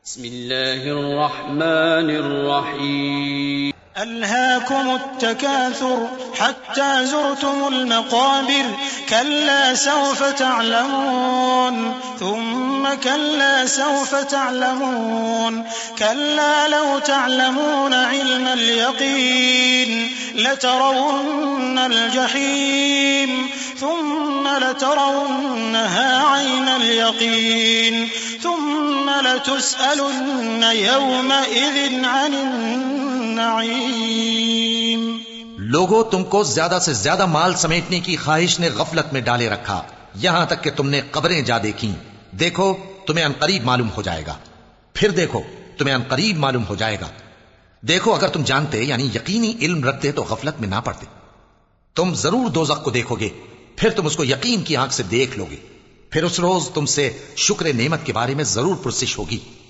بسم اللہ الرحمن الرحیم ألهاكم التكاثر حتى زرتم المقابر كلا سوف تعلمون ثم كلا سوف تعلمون كلا لو تعلمون علم اليقين لترون الجحيم ثم لترونها عين اليقين ثم لتسألن يومئذ عن النعيم. لوگو، تم کو زیادہ سے زیادہ مال سمیٹنے کی خواہش نے غفلت میں ڈالے رکھا، یہاں تک کہ تم نے قبریں جا دیکھیں. دیکھو تمہیں عنقریب معلوم ہو جائے گا. پھر دیکھو تمہیں عنقریب معلوم ہو جائے گا. دیکھو اگر تم جانتے یعنی یقینی علم رکھتے تو غفلت میں نہ پڑتے. تم ضرور دوزخ کو دیکھو گے، پھر تم اس کو یقین کی آنکھ سے دیکھ لو گے. پھر اس روز تم سے شکر نعمت کے بارے میں ضرور پرسش ہوگی.